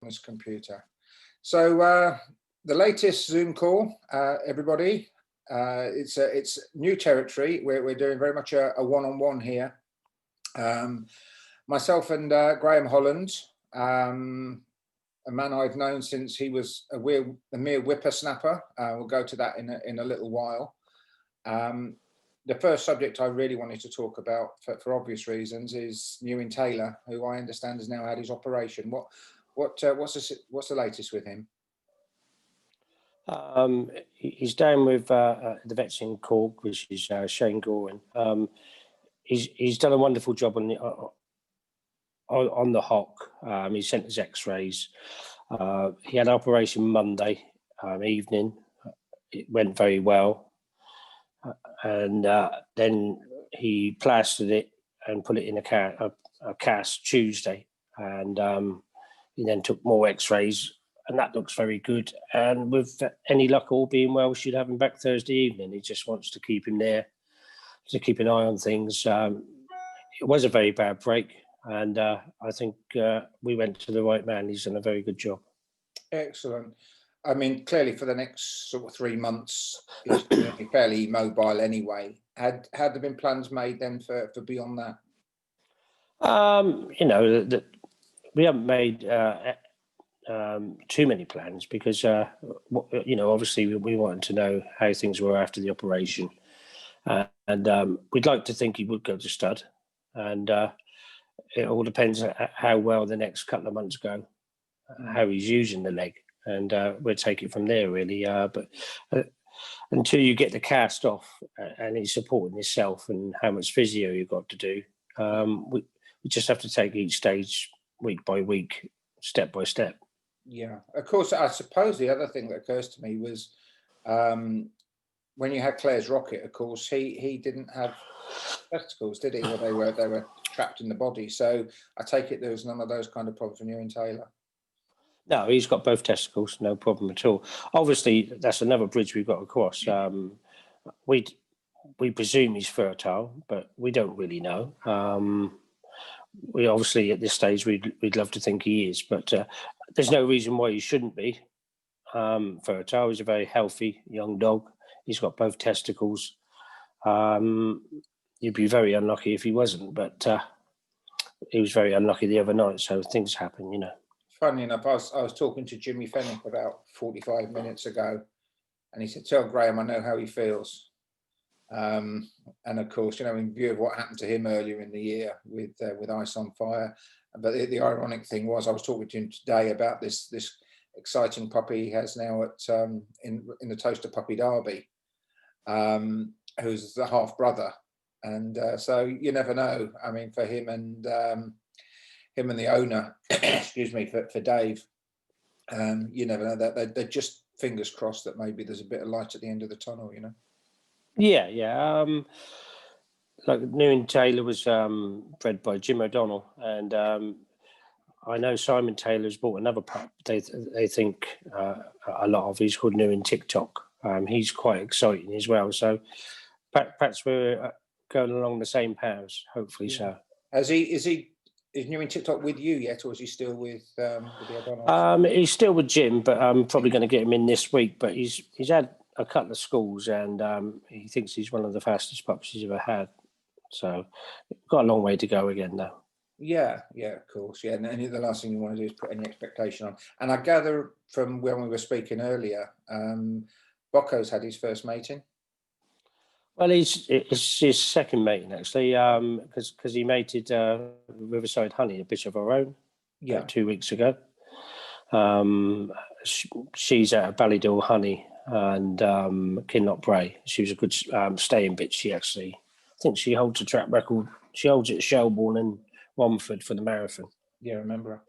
this computer. So the latest Zoom call, everybody. It's new territory. We're doing very much a one-on-one here. Myself and Graham Holland, a man I've known since he was a mere whippersnapper. We'll go to that in a little while. The first subject I really wanted to talk about, for obvious reasons, is Newin Taylor, who I understand has now had his operation. What's the latest with him? He's down with the vets in Cork, which is Shane Gorin. He's done a wonderful job on the hock. He sent his X-rays. He had an operation Monday evening. It went very well, and then he plastered it and put it in a cast Tuesday, and he then took more X-rays. And that looks very good. And with any luck, all being well, we should have him back Thursday evening. He just wants to keep him there, to keep an eye on things. It was a very bad break. And I think we went to the right man. He's done a very good job. Excellent. I mean, clearly for the next sort of 3 months, he's going to be fairly mobile anyway. Had there been plans made then for beyond that? We haven't made... too many plans because obviously we wanted to know how things were after the operation, and we'd like to think he would go to stud, and it all depends how well the next couple of months go, how he's using the leg, and we'll take it from there really. But until you get the cast off and he's supporting himself and how much physio you've got to do, we just have to take each stage week by week, step by step. Yeah, of course. I suppose the other thing that occurs to me was when you had Claire's rocket. Of course, he didn't have testicles, did he? Or they were trapped in the body. So I take it there was none of those kind of problems for Newin Taylor. No, he's got both testicles, no problem at all. Obviously, that's another bridge we've got to cross. We presume he's fertile, but we don't really know. We obviously at this stage we'd love to think he is, but there's no reason why he shouldn't be fertile. He's a very healthy young dog. He's got both testicles. You'd be very unlucky if he wasn't, but he was very unlucky the other night. So things happen, you know. Funny enough, I was talking to Jimmy Fennick about 45 minutes ago, and he said, "Tell Graham I know how he feels." And of course, in view of what happened to him earlier in the year with Ice on Fire, but the ironic thing was, I was talking to him today about this exciting puppy he has now at in the Toaster Puppy Derby, who's the half brother, and so you never know. I mean, for him and the owner, excuse me, for Dave, you never know. That they're just fingers crossed that maybe there's a bit of light at the end of the tunnel, Yeah. Like Newin Taylor was bred by Jim O'Donnell, and I know Simon Taylor's bought another pup. They think a lot of. He's called Newin TikTok. He's quite exciting as well. So perhaps we're going along the same paths. Hopefully, so. Is Newin TikTok with you yet, or is he still with the O'Donnells? He's still with Jim, but I'm probably going to get him in this week. But he's had a couple of schools, and he thinks he's one of the fastest pups he's ever had. So got a long way to go again now. Yeah, of course. Yeah, and the last thing you want to do is put any expectation on. And I gather from when we were speaking earlier, Bocco's had his first mating. Well, it's his second mating actually, because he mated Riverside Honey, a bitch of her own, 2 weeks ago. She's at Ballydill Honey and Kinloch Bray. She was a good staying bitch. I think she holds a track record. She holds it at Shelbourne and Romford for the marathon. Yeah, I remember her.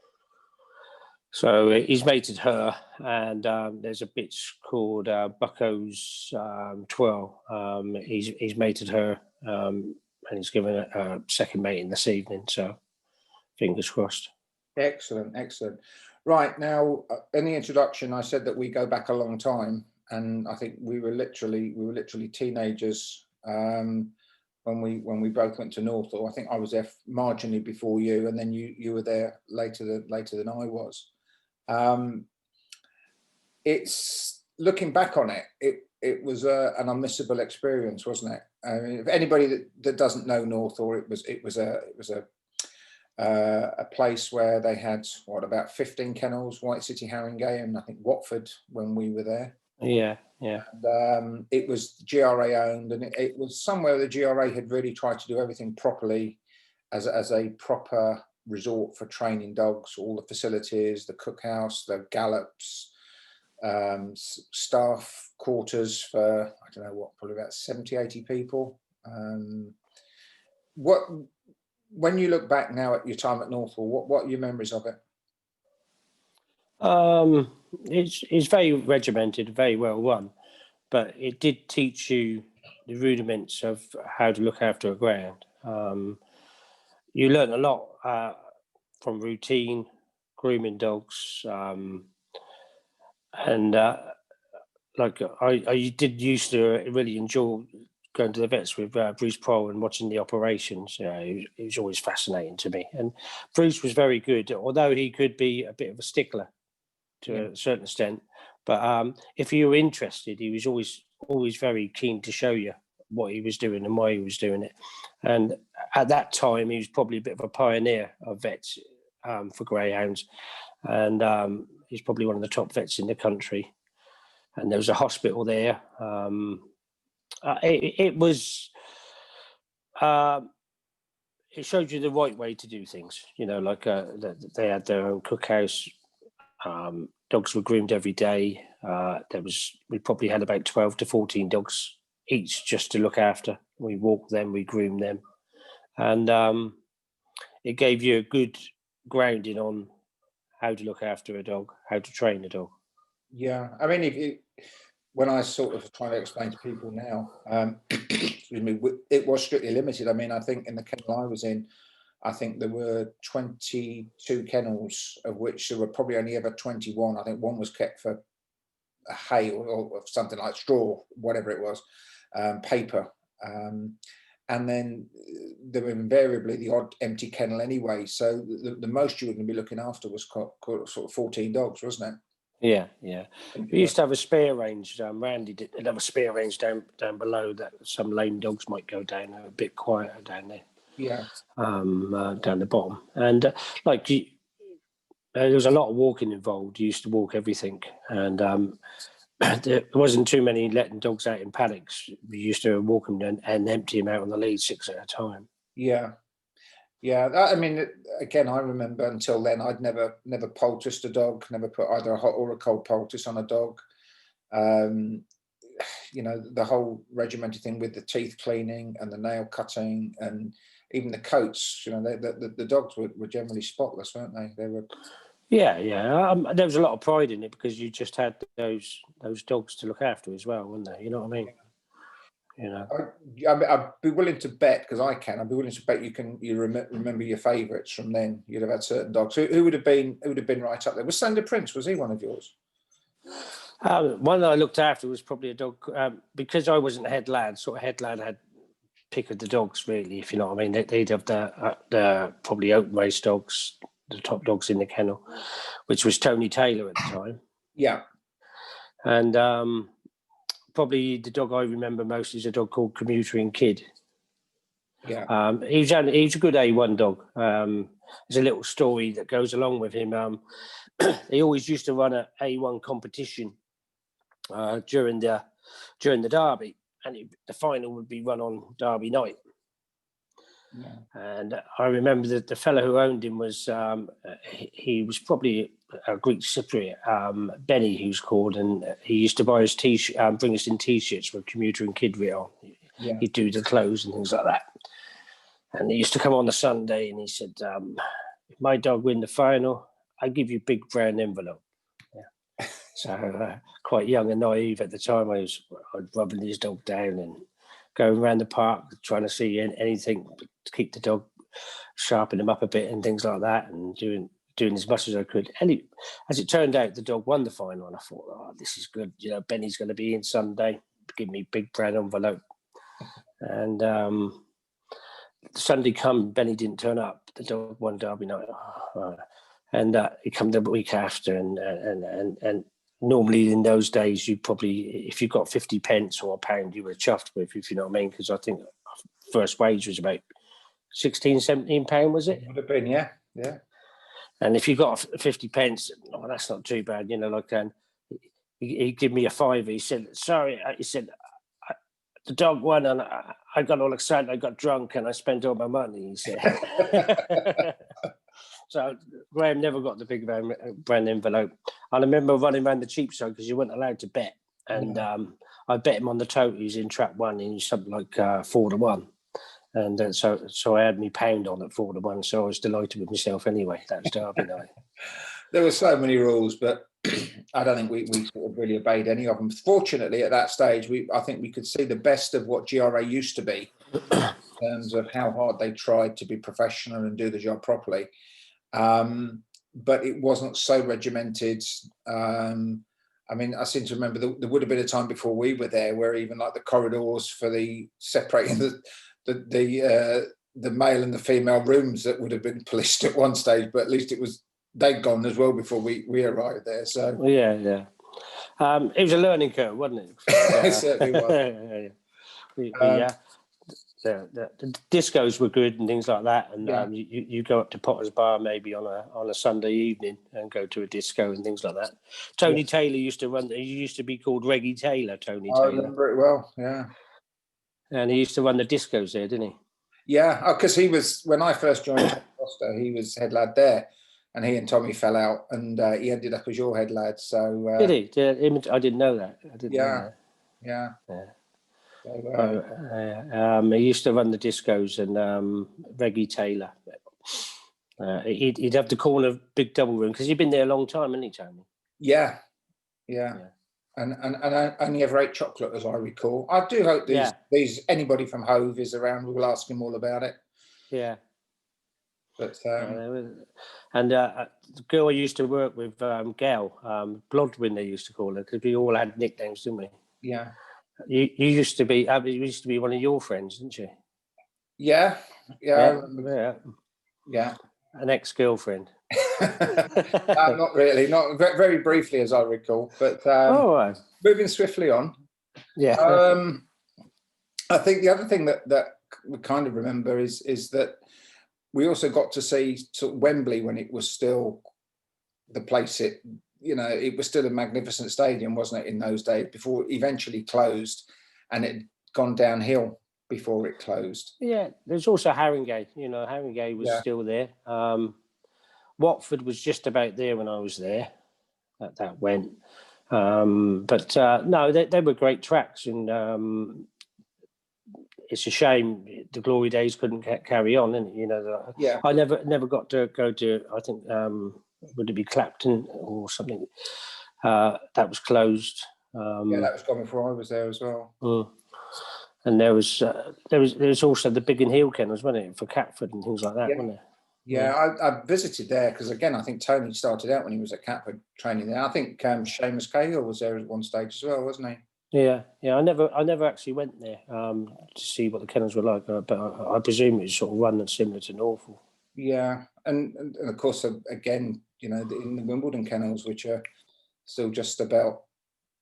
So he's mated her, and there's a bitch called Bucko's Twirl. He's mated her, and he's given a second mating this evening. So fingers crossed. Excellent. Right, now in the introduction, I said that we go back a long time, and I think we were literally teenagers when we both went to Northall. I think I was there marginally before you, and then you were there later than I was. Um, it's looking back on it, it was an unmissable experience, wasn't it? I mean, if anybody that doesn't know Northall, it was a place where they had about 15 kennels, White City, Haringey, and I think Watford when we were there. Yeah, yeah. And, it was GRA owned, and it was somewhere the GRA had really tried to do everything properly as a proper resort for training dogs, all the facilities, the cookhouse, the gallops, staff quarters for, I don't know what, probably about 70, 80 people. When you look back now at your time at Northall, what are your memories of it? It's very regimented, very well run, but it did teach you the rudiments of how to look after a ground. You learn a lot from routine, grooming dogs, and like I did used to really enjoy going to the vets with Bruce Prohl and watching the operations. It was always fascinating to me. And Bruce was very good, although he could be a bit of a stickler to a certain extent. But if you were interested, he was always very keen to show you what he was doing and why he was doing it. And at that time, he was probably a bit of a pioneer of vets for greyhounds. And he's probably one of the top vets in the country. And there was a hospital there. It showed you the right way to do things. Like they had their own cookhouse. Dogs were groomed every day. We probably had about 12 to 14 dogs each just to look after. We walked them, we groomed them, and it gave you a good grounding on how to look after a dog, how to train a dog. Yeah, I mean, when I sort of try to explain to people now, excuse me, it was strictly limited. I mean, I think in the kennel I was in, I think there were 22 kennels, of which there were probably only ever 21. I think one was kept for hay or something like straw, whatever it was, paper. And then there were invariably the odd empty kennel anyway. So the most you were going to be looking after was sort of 14 dogs, wasn't it? Yeah. We used to have a spare range. Randy did have a spare range down below that some lame dogs might go down. They're a bit quieter down there. Yeah. Down the bottom. And there was a lot of walking involved. You used to walk everything. And there wasn't too many letting dogs out in paddocks. We used to walk them and empty them out on the lead 6 at a time. Yeah. I mean, again, I remember until then, I'd never poulticed a dog, never put either a hot or a cold poultice on a dog. The whole regimented thing with the teeth cleaning and the nail cutting and even the coats. The dogs were generally spotless, weren't they? They were. Yeah. There was a lot of pride in it because you just had those dogs to look after as well, weren't they? You know what I mean? I'd be willing to bet, because I'd be willing to bet you remember your favourites from then. You'd have had certain dogs. Who would have been right up there? Was Slender Prince, was he one of yours? One that I looked after was probably a dog, because I wasn't a head lad. Sort of head lad had pick of the dogs, really, if you know what I mean. They'd have the probably open race dogs, the top dogs in the kennel, which was Tony Taylor at the time. Yeah. And probably the dog I remember most is a dog called Commuter Kid. Yeah. He was a good A1 dog. There's a little story that goes along with him. They always used to run an A1 competition during the derby, and the final would be run on Derby night. Yeah. And I remember that the fellow who owned him was he was probably a Greek Cypriot, Benny, who's called, and he used to buy his bring us in T-shirts with Commuter Kid writ on. Yeah. He'd do the clothes and things like that. And he used to come on the Sunday, and he said, "If my dog win the final, I give you a big brown envelope." Yeah. So quite young and naive at the time, I'd rubbing his dog down and going around the park trying to see anything to keep the dog, sharpen him up a bit and things like that, and doing as much as I could. And as it turned out, the dog won the final, and I thought, oh, this is good. Benny's going to be in Sunday. Give me a big brown envelope. And Sunday come, Benny didn't turn up. The dog won Derby night. and he come the week after, and normally in those days, you probably, if you got 50 pence or a pound, you were chuffed with, if you know what I mean, because I think first wage was about 16, 17 pound, was it? Would have been, yeah. And if you got 50 pence, oh, that's not too bad, like, he gave me a fiver. He said, sorry, he said, the dog won, and I got all excited. I got drunk, and I spent all my money. He said. So Graham never got the big brand envelope. And I remember running around the Cheapside because you weren't allowed to bet, and I bet him on the toties in trap one, and something like 4-1. And so I had me pound on at 4-1. So I was delighted with myself anyway. That was Derby night. There were so many rules, but I don't think we sort of really obeyed any of them. Fortunately, at that stage, I think we could see the best of what GRA used to be in terms of how hard they tried to be professional and do the job properly. But it wasn't so regimented. I mean, I seem to remember there would have been a time before we were there where even like the corridors for the separating the male and the female rooms that would have been policed at one stage, but at least they'd gone as well before we arrived there. So yeah. It was a learning curve, wasn't it? It certainly was. The discos were good and things like that, and you go up to Potter's Bar maybe on a Sunday evening and go to a disco and things like that. Tony Taylor used to run. He used to be called Reggie Taylor. Tony Taylor. I remember it well. Yeah. And he used to run the discos there, didn't he? Yeah, because he was, when I first joined Costa, he was head lad there, and he and Tommy fell out, and he ended up as your head lad. So did he? Yeah, I didn't know that. Yeah. He used to run the discos, and Reggie Taylor. He'd have the corner big double room because he'd been there a long time, hadn't he, Tony? Yeah. And I only ever ate chocolate, as I recall. I do hope these anybody from Hove is around. We'll ask him all about it. Yeah. But and the girl I used to work with, Gail, Blodwin, they used to call her, because we all had nicknames, didn't we? Yeah. You used to be one of your friends, didn't you? Yeah. An ex-girlfriend. No, not really. Not very briefly, as I recall. But right. Moving swiftly on. Yeah. I think the other thing that we kind of remember is that we also got to see sort of Wembley when it was still the place. It was still a magnificent stadium, wasn't it, in those days, before it eventually closed, and it had gone downhill before it closed. Yeah, there's also Haringey. Haringey was still there. Watford was just about there when I was there. That went. But no, they were great tracks, and it's a shame the glory days couldn't carry on, isn't it? I never got to go to, I think, would it be Clapton or something? That was closed. That was gone before I was there as well. And there was also the Biggin Hill kennels, wasn't it, for Catford and things like that, wasn't there? Yeah, I visited there because, again, I think Tony started out when he was at Catford training there. I think Seamus Cahill was there at one stage as well, wasn't he? Yeah. I never actually went there to see what the kennels were like, but I presume it was sort of run similar to Norfolk. Yeah, and of course, again, in the Wimbledon kennels, which are still just about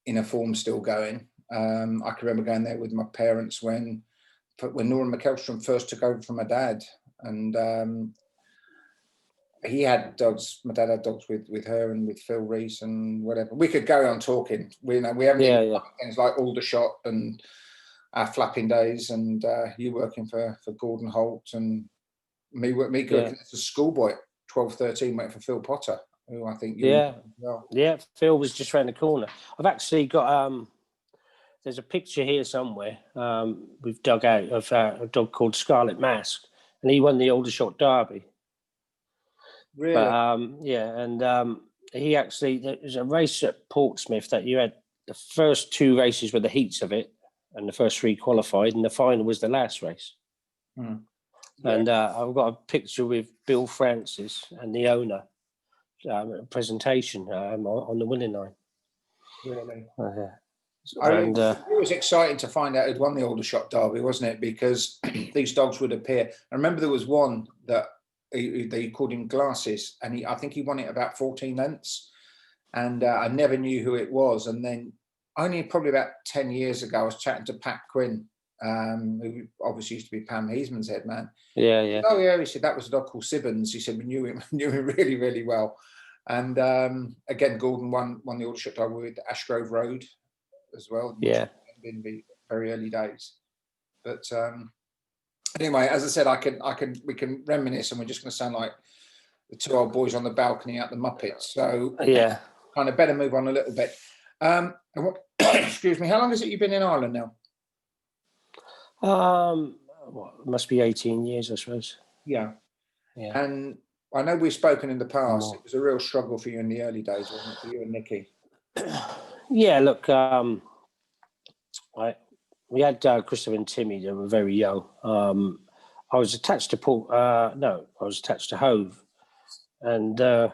in a form, still going. I can remember going there with my parents when Nora McElstrom first took over from my dad, and he had dogs. My dad had dogs with her and with Phil Rees and whatever. We could go on talking. We haven't things like Aldershot and our flapping days, and you working for Gordon Holt, and me working as a schoolboy at 12, 13, waiting for Phil Potter, who I think Phil was just around the corner. I've actually got there's a picture here somewhere we've dug out of a dog called Scarlet Mask, and he won the Aldershot Derby. Really? But, he actually, there's a race at Portsmouth that you had the first 2 races were the heats of it, and the first 3 qualified, and the final was the last race. Yeah. And I've got a picture with Bill Francis and the owner presentation on the winning line. Really? It was exciting to find out who'd won the Aldershot Derby, wasn't it? Because these dogs would appear. I remember there was one that they called him Glasses, and I think he won it about 14 lengths, and I never knew who it was. And then only probably about 10 years ago, I was chatting to Pat Quinn, who obviously used to be Pam Heasman's head man. Yeah, yeah. Oh yeah, he said that was a dog called Sibbons. He said we knew him really, really well. And again, Gordon won the Aldershot Derby with Ashgrove Road as well. Yeah. In the very early days. But anyway, as I said, we can reminisce, and we're just going to sound like the two old boys on the balcony at the Muppets. So Yeah. kind of better move on a little bit. Excuse me. How long has it you been in Ireland now? What, it must be 18 years, I suppose. Yeah. Yeah. And I know we've spoken in the past. More. It was a real struggle for you in the early days, wasn't it, for you and Nicky? Yeah, look, we had Christopher and Timmy. They were very young. I was attached to I was attached to Hove, and the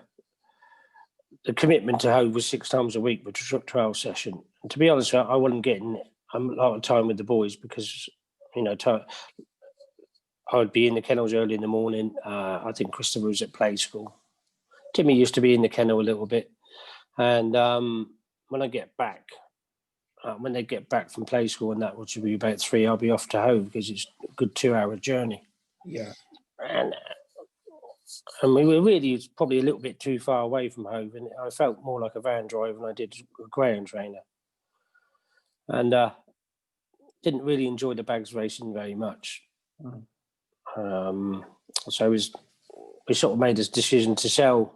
commitment to Hove was 6 times a week with a trial session. And to be honest, I wasn't getting a lot of time with the boys because, you know, I would be in the kennels early in the morning. I think Christopher was at play school. Timmy used to be in the kennel a little bit, and when I get back. When they get back from play school and that, which will be about 3, I'll be off to Hove because it's a good 2-hour journey. Yeah. And we were really probably a little bit too far away from Hove, and I felt more like a van driver than I did a greyhound trainer. And didn't really enjoy the bags racing very much. So we sort of made this decision to sell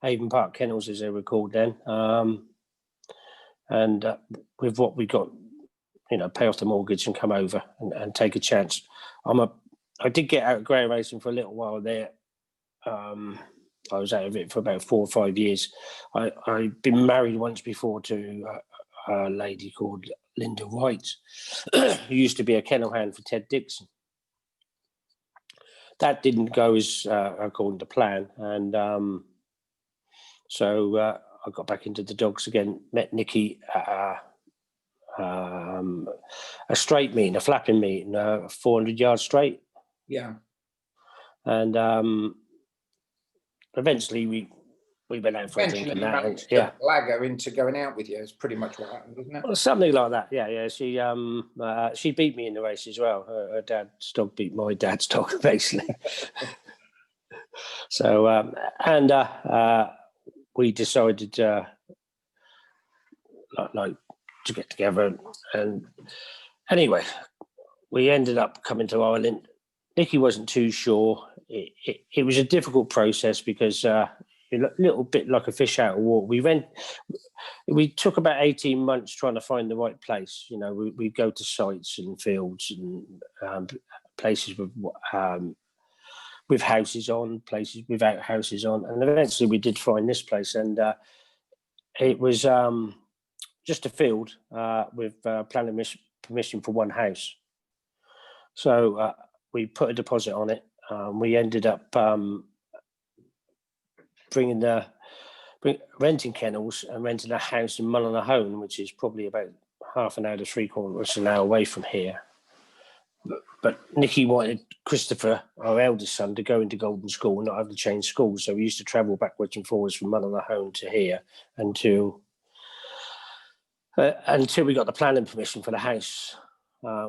Avon Park Kennels, as they were called then. And with what we got, you know, pay off the mortgage and come over and take a chance. I did get out of grey racing for a little while there. I was out of it for about 4 or 5 years. I'd been married once before to a lady called Linda White, who used to be a kennel hand for Ted Dixon. That didn't go as according to plan, and so I got back into the dogs again. Met Nicky at a straight meeting, a flapping meeting, 400 yards straight. Yeah. And eventually we went out for a drink and that. And, yeah. Lag her into going out with you. It's pretty much what happened, isn't it? Well, something like that. Yeah, yeah. She beat me in the race as well. Her dad's dog beat my dad's dog, basically. So we decided like to get together, and anyway, we ended up coming to Ireland. Nicky wasn't too sure. It was a difficult process because a little bit like a fish out of water. We took about 18 months trying to find the right place. You know, we go to sites and fields and places with houses on, places without houses on, and eventually we did find this place, and it was just a field with planning permission for one house. So we put a deposit on it. We ended up renting kennels and renting a house in Mullinahone, which is probably about half an hour to 3/4 an hour away from here. But Nicky wanted Christopher, our eldest son, to go into Golden School and not have to change schools. So we used to travel backwards and forwards from Mullinahone to here until we got the planning permission for the house,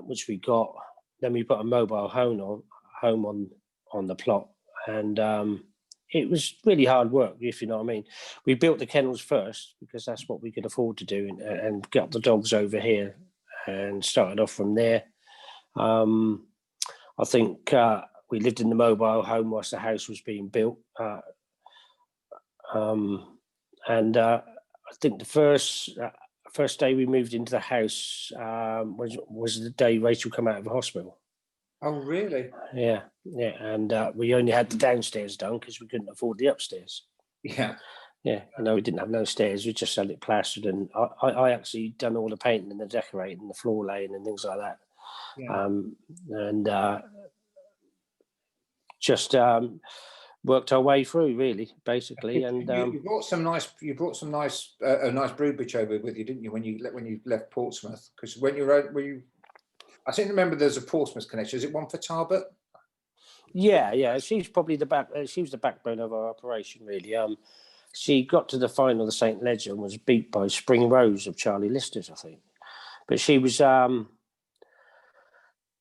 which we got. Then we put a mobile home on the plot, and it was really hard work, if you know what I mean. We built the kennels first because that's what we could afford to do, and got the dogs over here and started off from there. I think we lived in the mobile home whilst the house was being built, and I think the first day we moved into the house was the day Rachel came out of the hospital. Oh, really? Yeah, yeah, and we only had the downstairs done because we couldn't afford the upstairs. Yeah. Yeah, I know we didn't have no stairs. We just had it plastered, and I actually done all the painting and the decorating, and the floor laying and things like that. Yeah. And just worked our way through, really, basically. And you brought some nice a nice brood bitch over with you, didn't you? When you left Portsmouth, because when you I seem to remember there's a Portsmouth connection. Is it one for Tarbert? Yeah. She's probably she was the backbone of our operation, really. She got to the final of the St. Ledger and was beat by Spring Rose of Charlie Lister's, I think. But she was a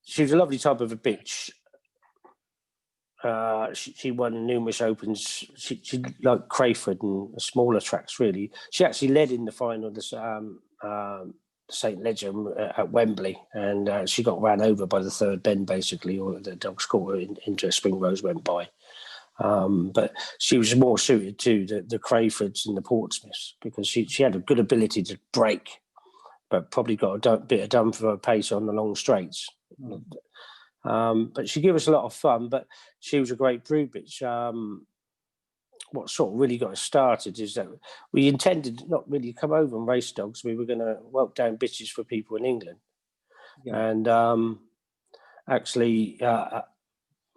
lovely type of a bitch. She won numerous opens. She like Crayford and smaller tracks, really. She actually led in the final of the St. Ledger at Wembley, and she got ran over by the third bend, basically, or the dogs caught her into a Spring Rose went by. But she was more suited to the Crayfords and the Portsmouths because she had a good ability to break, but probably got a bit of done for her pace on the long straights. But she gave us a lot of fun, but she was a great brood bitch. What sort of really got us started is that we intended not really to come over and race dogs. We were going to whelp down bitches for people in England. Yeah. And actually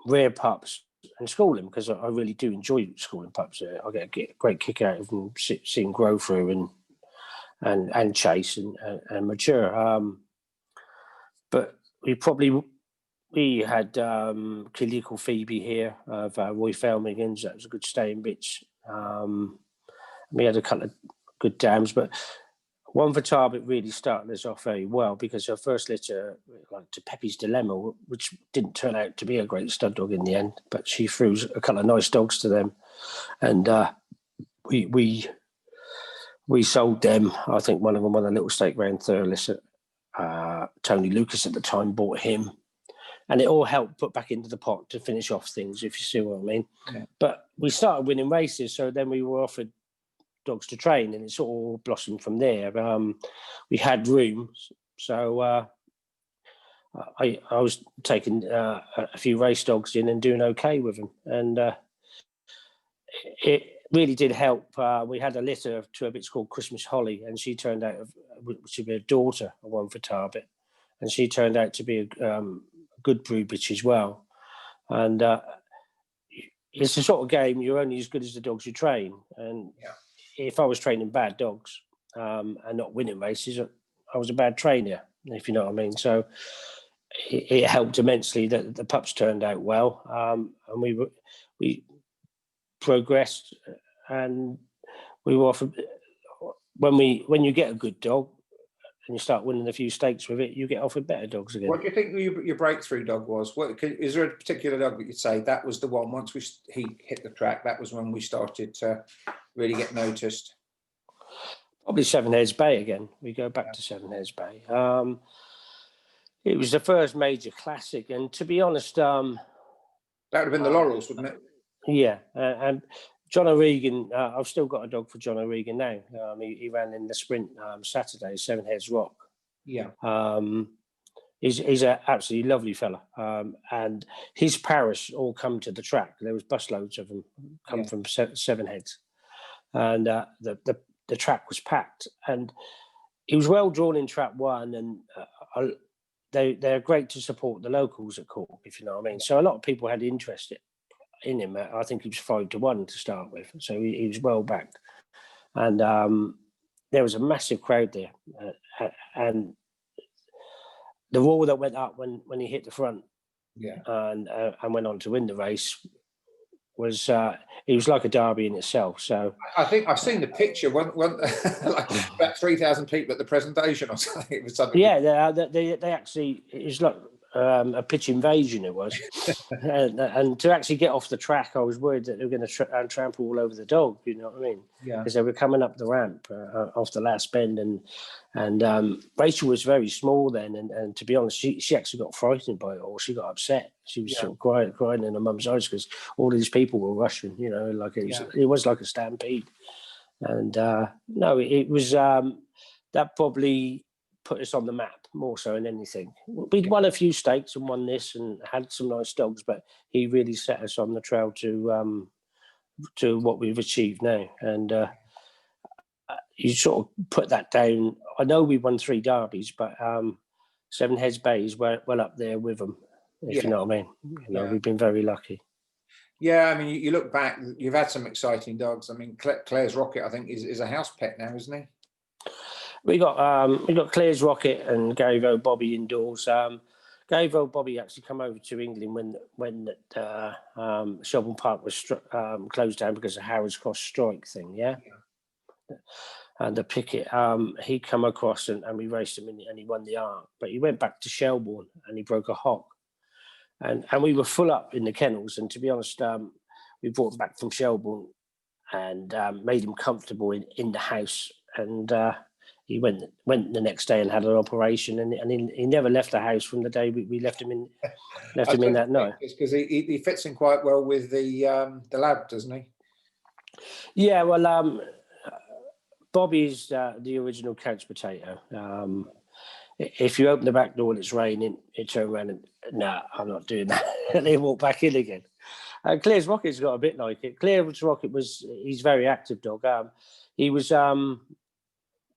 rear pups and school them, because I really do enjoy schooling pups. I get a great kick out of them, seeing grow through and chase and mature. But we had Kilical Phoebe here of Roy Felmingans. That was a good staying bitch. We had a couple of good dams, but One for Tarbet really started us off very well because her first litter, like to Pepe's Dilemma, which didn't turn out to be a great stud dog in the end, but she threw a couple of nice dogs to them, and we sold them. I think one of them won a little stake round Thurles. Tony Lucas at the time bought him. And it all helped put back into the pot to finish off things, if you see what I mean. Yeah. But we started winning races, so then we were offered dogs to train, and it sort of all blossomed from there. We had room, so I was taking a few race dogs in and doing okay with them. And it really did help. We had a litter of two bitches called Christmas Holly, and she turned out to be a daughter of One for Tarbet. And she turned out to be a good brood bitch as well. And it's the sort of game you're only as good as the dogs you train. And if I was training bad dogs and not winning races, I was a bad trainer, if you know what I mean. So it helped immensely that the pups turned out well, and we progressed, and we were offered, when you get a good dog and you start winning a few stakes with it, you get offered better dogs again. What do you think your breakthrough dog was? Is there a particular dog that you'd say that was the one, once he hit the track, that was when we started to really get noticed? Probably Seven Heads Bay again. We go back to Seven Heads Bay. It was the first major classic, and to be honest, that would have been the Laurels, wouldn't it? Yeah, and John O'Regan, I've still got a dog for John O'Regan now. He ran in the sprint Saturday, Seven Heads Rock. Yeah. He's an absolutely lovely fella. And his parish all come to the track. There was busloads of them come from Seven Heads. And the track was packed. And he was well drawn in trap one, and they're great to support the locals at Cork, if you know what I mean. So a lot of people had interest in him. I think he was 5-1 to start with, so he was well backed, and there was a massive crowd there, and the roar that went up when he hit the front, and went on to win the race was it was like a derby in itself. So I think I've seen the picture. One like about 3,000 people at the presentation or something. It was something. Yeah, they actually, it was like a pitch invasion. It was, and to actually get off the track, I was worried that they were going to trample all over the dog. You know what I mean? Yeah. Because they were coming up the ramp off the last bend, and Rachel was very small then, and to be honest, she actually got frightened by it all. She got upset. She was sort of crying in her mum's eyes because all these people were rushing. You know, like it was like a stampede, and no, it was that probably put us on the map more so than anything. We'd won a few stakes and won this and had some nice dogs, but he really set us on the trail to what we've achieved now. And you sort of put that down. I know we won 3 derbies, but Seven Heads Bay is well up there with them, if you know what I mean. You know, we've been very lucky. Yeah, I mean, you look back, you've had some exciting dogs. I mean, Claire's Rocket, I think, is a house pet now, isn't he? We got Claire's Rocket and Gary Rowe Bobby indoors. Gave old Bobby actually come over to England when Shelbourne Park was closed down because of Harrods Cross strike thing, yeah. And the picket, he come across and we raced him and he won the Arc. But he went back to Shelbourne and he broke a hock. And we were full up in the kennels. And to be honest, we brought him back from Shelbourne and made him comfortable in the house. And he went the next day and had an operation. And he never left the house from the day we left him in that night. Because he fits in quite well with the lab, doesn't he? Yeah, well, Bobby's the original couch potato. If you open the back door and it's raining, he'd turn around and, no, I'm not doing that. And he'd walk back in again. Claire's Rocket's got a bit like it. Claire's Rocket he's a very active dog. He was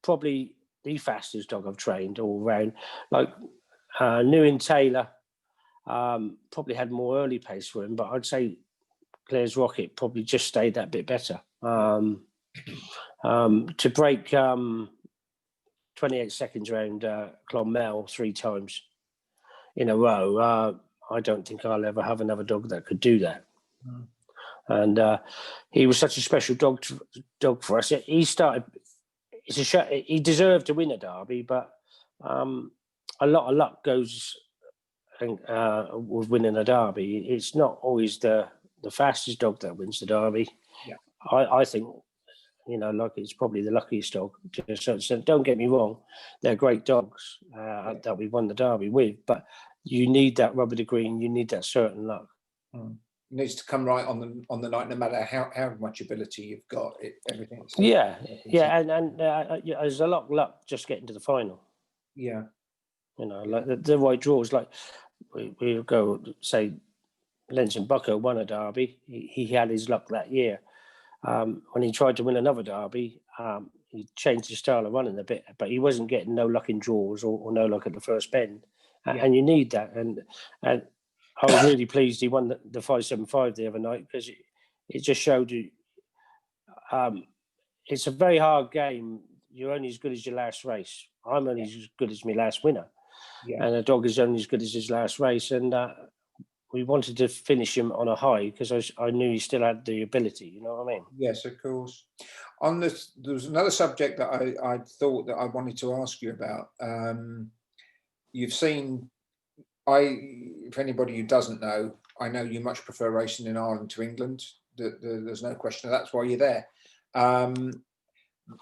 probably the fastest dog I've trained all round. Like Newin Taylor probably had more early pace for him, but I'd say Claire's Rocket probably just stayed that bit better. To break 28 seconds around Clonmel 3 times in a row, I don't think I'll ever have another dog that could do that. And he was such a special dog for us. He started. He deserved to win a derby, but a lot of luck goes with winning a derby. It's not always the fastest dog that wins the derby. Yeah. I think, like it's probably the luckiest dog. So don't get me wrong, they're great dogs that we won the derby with, but you need that rubber to green. You need that certain luck. It needs to come right on the night, no matter how much ability you've got. Everything. Yeah, and there's a lot of luck just getting to the final. Yeah, like the right draws. Like we'll go say, Lenson Bucko won a derby. He had his luck that year. When he tried to win another derby, he changed his style of running a bit, but he wasn't getting no luck in draws or no luck at the first bend. And you need that. And I was really pleased he won the 575 the other night, because it just showed you it's a very hard game. You're only as good as your last race. I'm only as good as my last winner. Yeah. And a dog is only as good as his last race. And we wanted to finish him on a high because I knew he still had the ability. You know what I mean? Yes, of course. On this, there was another subject that I thought that I wanted to ask you about. You've seen, if anybody who doesn't know, I know you much prefer racing in Ireland to England. There's no question. That's why you're there.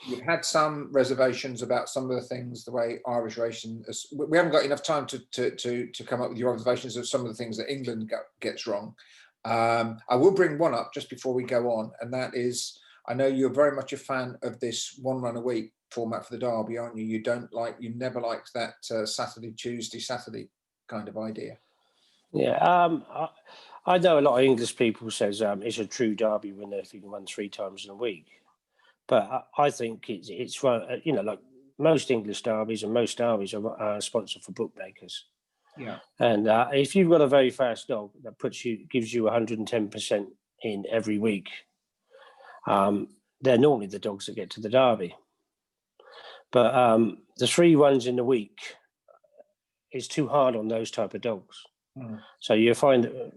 You've had some reservations about some of the things, the way Irish racing is. We haven't got enough time to come up with your observations of some of the things that England gets wrong. I will bring one up just before we go on, and that is, I know you're very much a fan of this 1 run a week format for the Derby, aren't you? You never liked that Saturday, Tuesday, Saturday kind of idea. Yeah, I know a lot of English people says it's a true Derby winner if you can run 3 times in a week. But I think it's run, like most English derbies and most derbies are sponsored for bookmakers. Yeah. And if you've got a very fast dog that gives you 110% in every week, they're normally the dogs that get to the derby. But the 3 runs in the week is too hard on those type of dogs. So you find that,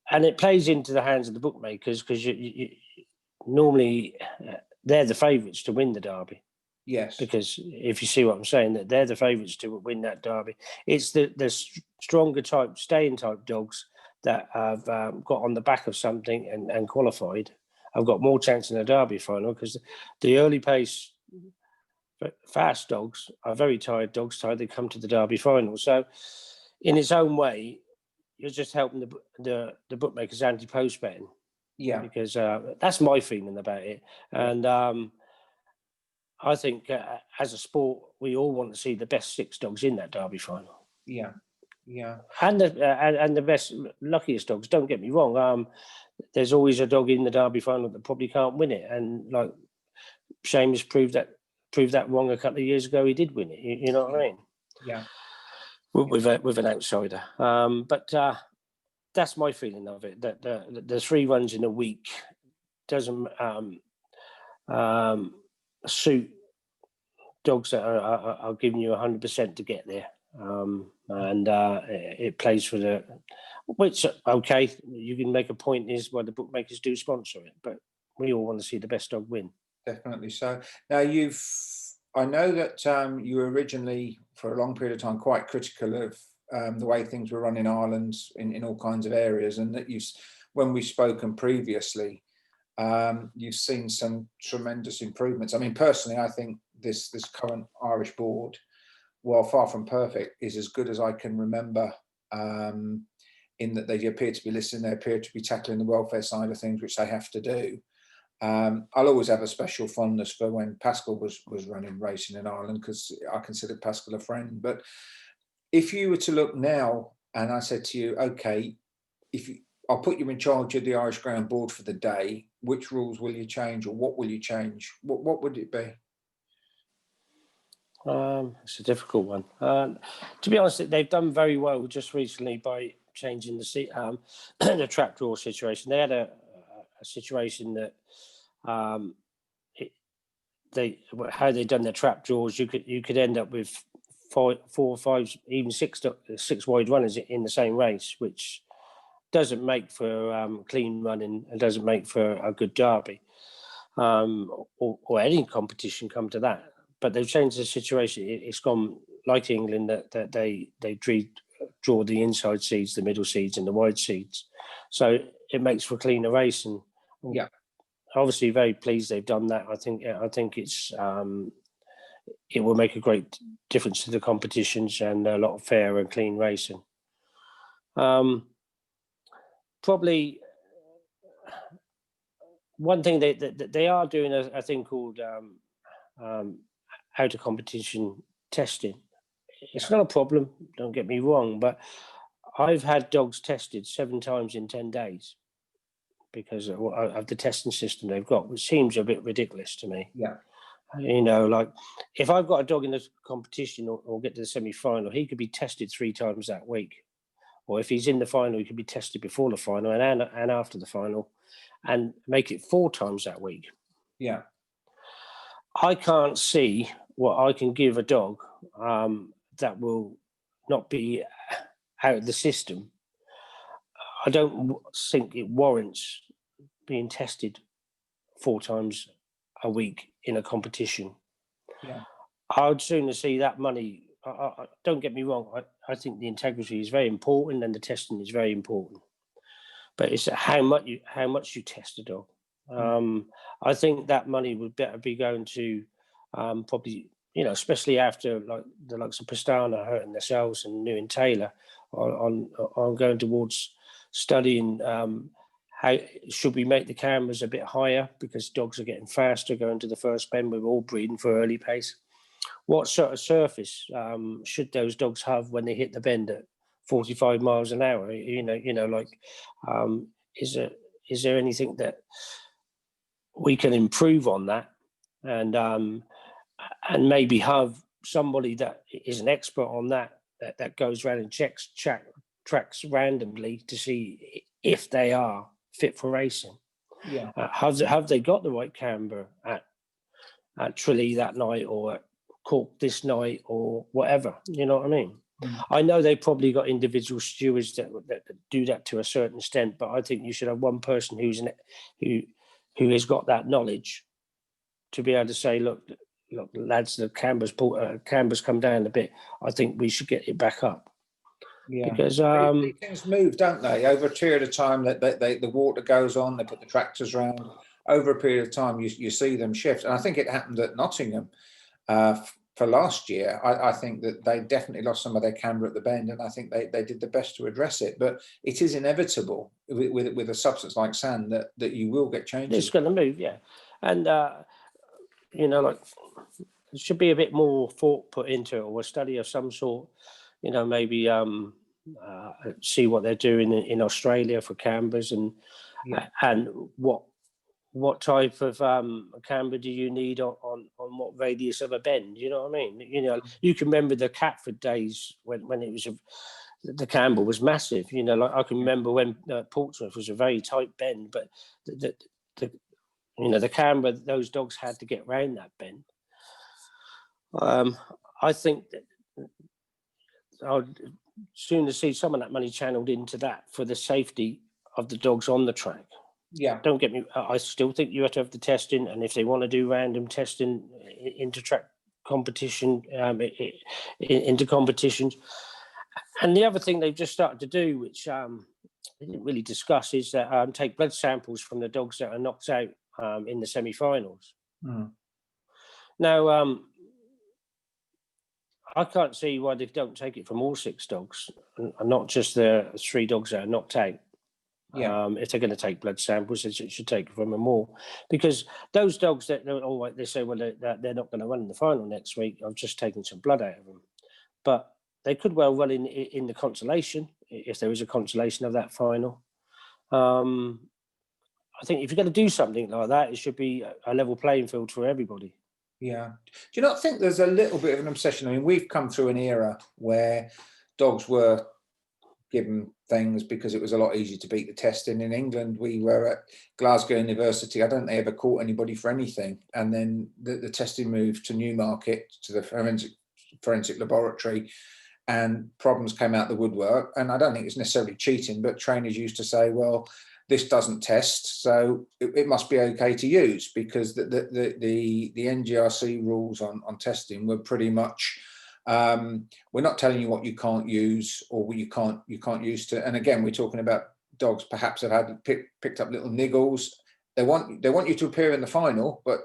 and it plays into the hands of the bookmakers, because you normally they're the favourites to win the derby. Yes. Because if you see what I'm saying, that they're the favourites to win that derby. It's the stronger type, staying type dogs that have got on the back of something and qualified. I've got more chance in a derby final, because the early pace fast dogs are very tired dogs. They come to the derby final. So in its own way, you're just helping the bookmakers anti-post betting. Yeah, because that's my feeling about it. And I think as a sport, we all want to see the best 6 dogs in that derby final. Yeah. And the best, luckiest dogs. Don't get me wrong. There's always a dog in the derby final that probably can't win it, and like Seamus proved that wrong a couple of years ago. He did win it. You know what I mean? Yeah. With an outsider, but. That's my feeling of it. That the 3 runs in a week doesn't suit dogs that are giving you 100% to get there. and it plays for the, which, okay, you can make a point is why the bookmakers do sponsor it, but we all want to see the best dog win. Definitely so. Now I know that you were originally, for a long period of time, quite critical of the way things were run in Ireland in all kinds of areas, and that when we've spoken previously, you've seen some tremendous improvements. I mean, personally, I think this current Irish board, while far from perfect, is as good as I can remember, in that they appear to be listening, they appear to be tackling the welfare side of things, which they have to do. I'll always have a special fondness for when Pascal was running racing in Ireland, because I consider Pascal a friend. But if you were to look now, and I said to you, okay, I'll put you in charge of the Irish Greyhound Board for the day, which rules will you change, or what will you change? What would it be? It's a difficult one. To be honest, they've done very well just recently by changing the trap draw situation. They had a situation that how they done their trap draws, you could end up with 4 or 5, even 6 wide runners in the same race, which doesn't make for clean running and doesn't make for a good derby, or any competition come to that. But they've changed the situation. It's gone like England, that they draw the inside seeds, the middle seeds, and the wide seeds, so it makes for a cleaner race. And yeah, obviously very pleased they've done that. I think it's it will make a great difference to the competitions and a lot of fair and clean racing. Probably one thing they are doing a thing called out of competition testing. It's not a problem, don't get me wrong, but I've had dogs tested 7 times in 10 days because of the testing system they've got, which seems a bit ridiculous to me. Yeah. You know, like if I've got a dog in the competition or get to the semi-final, he could be tested 3 times that week. Or if he's in the final, he could be tested before the final and after the final, and make it 4 times that week. Yeah. I can't see what I can give a dog that will not be out of the system. I don't think it warrants being tested 4 times a week in a competition. Yeah. I would sooner see that money. Don't get me wrong. I think the integrity is very important and the testing is very important. But it's how much you test a dog. I think that money would better be going to probably, you know, especially after like the likes of Pastana hurting themselves and New and Taylor on going towards studying how should we make the cameras a bit higher, because dogs are getting faster going to the first bend. We're all breeding for early pace. What sort of surface should those dogs have when they hit the bend at 45 miles an hour? You know, like is there anything that we can improve on that, and maybe have somebody that is an expert on that goes around and checks tracks randomly to see if they are fit for racing. Yeah. Have they got the right camber at Tralee that night, or at Cork this night, or whatever? You know what I mean? I know they probably got individual stewards that do that to a certain extent, but I think you should have one person who has got that knowledge to be able to say, look, lads, the camber's come down a bit. I think we should get it back up. Yeah, because things move, don't they? Over a period of time, that the water goes on. They put the tractors around. Over a period of time, you see them shift, and I think it happened at Nottingham for last year. I think that they definitely lost some of their camber at the bend, and I think they did the best to address it. But it is inevitable with a substance like sand that you will get changes. It's going to move, yeah, and you know, like there should be a bit more thought put into it, or a study of some sort. You know, maybe see what they're doing in Australia for cambers, and what type of camber do you need on what radius of a bend? You know what I mean? You know, you can remember the Catford days when it was the camber was massive. You know, like I can remember when Portsmouth was a very tight bend, but the camber those dogs had to get round that bend. I think that I'd sooner see some of that money channeled into that for the safety of the dogs on the track. Yeah, Don't get me. I still think you have to have the testing, and if they want to do random testing into track competition, into competitions. And the other thing they've just started to do, which they didn't really discuss, is that take blood samples from the dogs that are knocked out in the semi-finals. Mm. Now, I can't see why they don't take it from all 6 dogs, and not just the 3 dogs that are knocked out. Yeah. If they're going to take blood samples, they should take it from them all, because those dogs that they say, well, they're not going to run in the final next week, I've just taken some blood out of them, but they could well run in the consolation if there is a consolation of that final. I think if you're going to do something like that, it should be a level playing field for everybody. Yeah. Do you not think there's a little bit of an obsession? I mean, we've come through an era where dogs were given things because it was a lot easier to beat the testing. In England, we were at Glasgow University. I don't think they ever caught anybody for anything. And then the testing moved to Newmarket, to the forensic laboratory, and problems came out the woodwork. And I don't think it's necessarily cheating, but trainers used to say, well, this doesn't test, so it must be okay to use, because the NGRC rules on testing were pretty much, we're not telling you what you can't use or what you can't use to. And again, we're talking about dogs perhaps have had picked up little niggles. They want you to appear in the final, but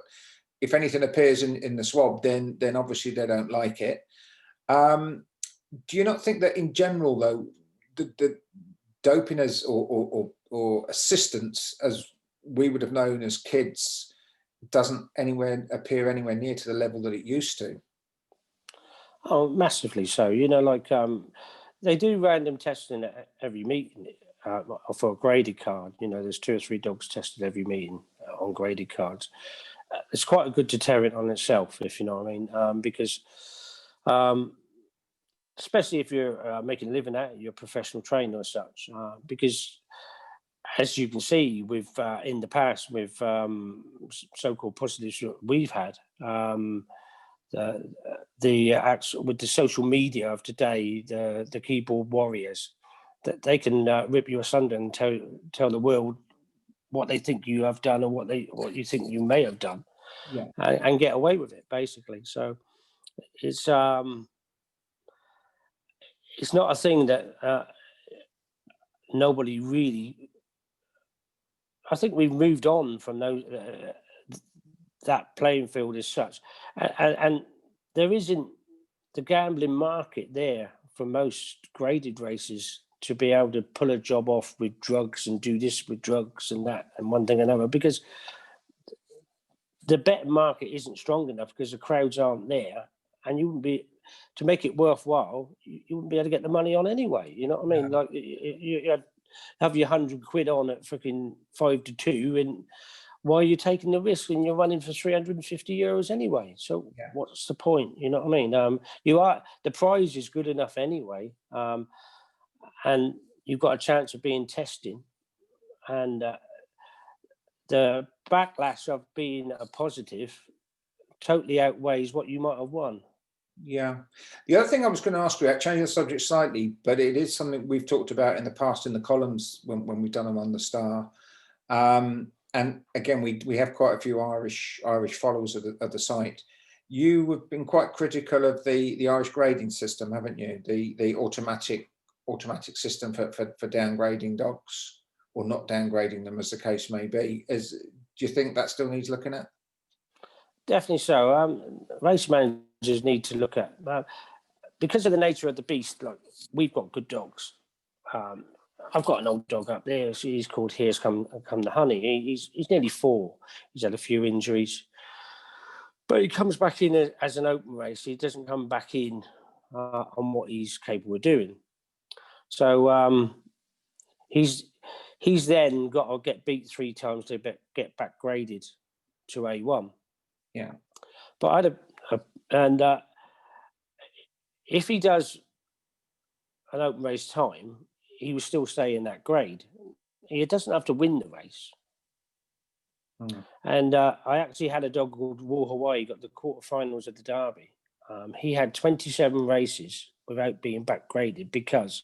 if anything appears in the swab, then obviously they don't like it. Do you not think that in general, though, the doping as or assistance, as we would have known as kids, doesn't appear anywhere near to the level that it used to? Oh, massively so. You know, like they do random testing at every meeting for a graded card. You know, there's 2 or 3 dogs tested every meeting on graded cards. It's quite a good deterrent on itself, if you know what I mean, because especially if you're making a living at it, you're a professional trainer or such, because as you can see, with in the past, with so-called positives we've had, with the social media of today, the keyboard warriors, that they can rip you asunder and tell the world what they think you have done or what you think you may have done, Yeah. and get away with it, basically. So it's not a thing that nobody really. I think we've moved on from those that playing field as such, and there isn't the gambling market there for most graded races to be able to pull a job off with drugs and do this with drugs and that and one thing and another, because the bet market isn't strong enough, because the crowds aren't there, and you wouldn't be, to make it worthwhile, you wouldn't be able to get the money on anyway. You know what I mean? No. Like you have your 100 quid on at freaking 5 to 2, and why are you taking the risk, and you're running for 350 euros anyway? So Yeah. what's the point? You know what I mean? The prize is good enough anyway, and you've got a chance of being testing, and the backlash of being a positive totally outweighs what you might have won. Yeah. The other thing I was going to ask you, I changed the subject slightly, but it is something we've talked about in the past in the columns when we've done them on the Star. And again, we have quite a few Irish followers of the site. You have been quite critical of the Irish grading system, haven't you? The automatic system for downgrading dogs, or not downgrading them, as the case may be. Do you think that still needs looking at? Definitely so. Race managers need to look at, because of the nature of the beast. Like, we've got good dogs. I've got an old dog up there. He's called Here's Come the Honey. He's nearly 4. He's had a few injuries, but he comes back in as an open race. He doesn't come back in on what he's capable of doing. So he's then got to get beat 3 times to get back graded to A1. Yeah. But I had if he does an open race time, he will still stay in that grade. He doesn't have to win the race. Mm. And I actually had a dog called War Hawaii, got the quarterfinals of the Derby. He had 27 races without being back graded, because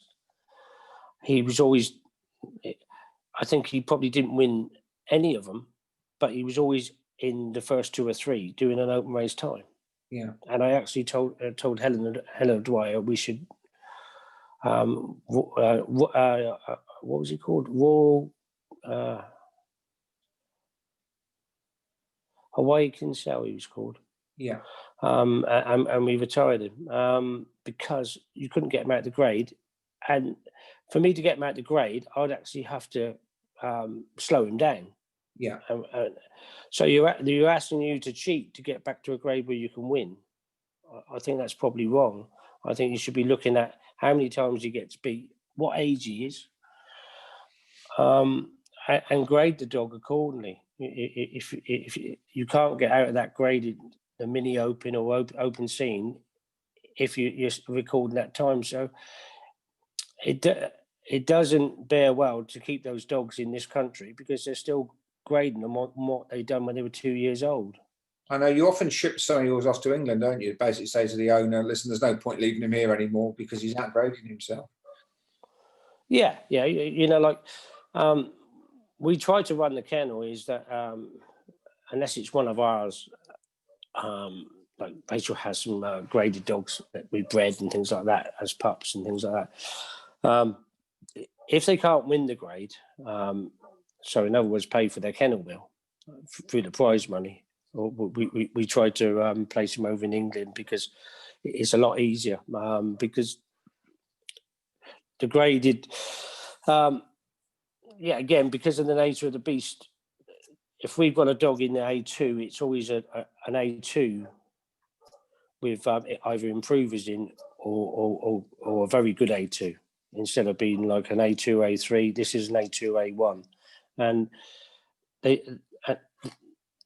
he was always, I think he probably didn't win any of them, but he was always in the first 2 or 3 doing an open race time. Yeah. And I actually told Helen Dwyer we should, what was he called? Royal Hawaii Kinsale, he was called. Yeah. And we retired him because you couldn't get him out of the grade. And for me to get him out of the grade, I'd actually have to slow him down. Yeah. So you're asking you to cheat to get back to a grade where you can win. I think that's probably wrong. I think you should be looking at how many times he gets beat, what age he is, and grade the dog accordingly. If you can't get out of that graded, the mini open or open scene, if you're recording that time, so it doesn't bear well to keep those dogs in this country because they're still grading them on what they done when they were 2 years old. I know you often ship some of yours off to England, don't you? Basically say to the owner, listen, there's no point leaving him here anymore because he's outgrading himself. Yeah. You know, like we try to run the kennel is that unless it's one of ours, like Rachel has some graded dogs that we bred and things like that as pups and things like that. If they can't win the grade, so in other words, pay for their kennel bill through the prize money, or we try to place them over in England because it's a lot easier because the graded, again, because of the nature of the beast, if we've got a dog in the A2, it's always an A2 with either improvers in or a very good A2 instead of being like an A2, A3. This is an A2, A1. And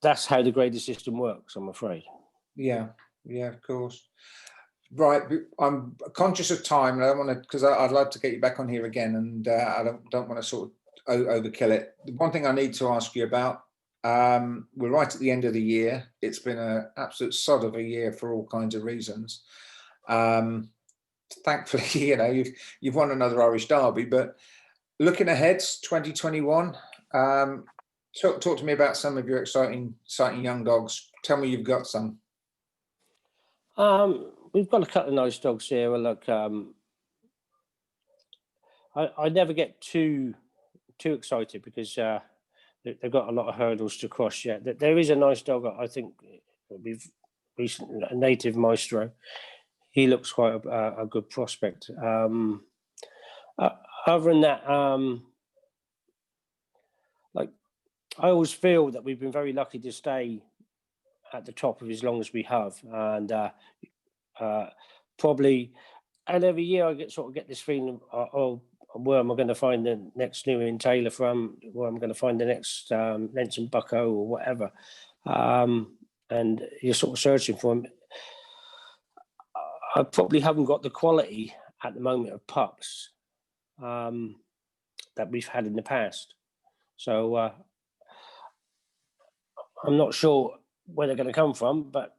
that's how the grading system works, I'm afraid. Yeah, of course. Right, I'm conscious of time, and I don't want to, because I'd like to get you back on here again, and I don't want to sort of overkill it. The one thing I need to ask you about, we're right at the end of the year. It's been an absolute sod of a year for all kinds of reasons. Thankfully, you know, you've won another Irish Derby, but looking ahead, 2021. Talk to me about some of your exciting young dogs. Tell me you've got some. We've got a couple of nice dogs here. Look, I never get too excited because they've got a lot of hurdles to cross yet. There is a nice dog, I think, we've recently, a native Maestro. He looks quite a good prospect. Other than that, like, I always feel that we've been very lucky to stay at the top of as long as we have, and probably, and every year I get this feeling, where am I going to find the next New Inn Taylor from? Where I'm going to find the next Lenson Bucko or whatever, and you're sort of searching for them. I probably haven't got the quality at the moment of pups that we've had in the past, so I'm not sure where they're going to come from, but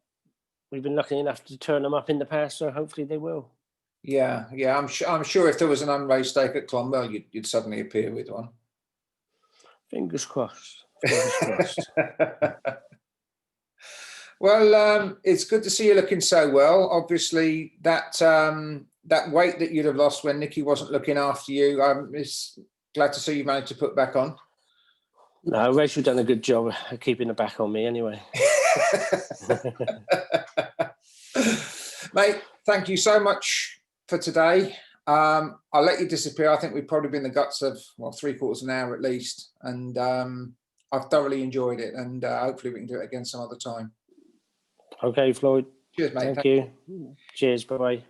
we've been lucky enough to turn them up in the past, so hopefully they will. Yeah. I'm sure if there was an unraised stake at Clonmel, you'd suddenly appear with one. Fingers crossed. Fingers crossed. Well, it's good to see you looking so well. Obviously, that weight that you'd have lost when Nicky wasn't looking after you, it's glad to see you managed to put back on. No, Rachel done a good job of keeping it back on me anyway. Mate, thank you so much for today. I'll let you disappear. I think we've probably been the guts of, well, 3/4 an hour at least. And I've thoroughly enjoyed it. And hopefully we can do it again some other time. Okay, Floyd. Cheers, mate. Thank you. Cheers. Bye-bye.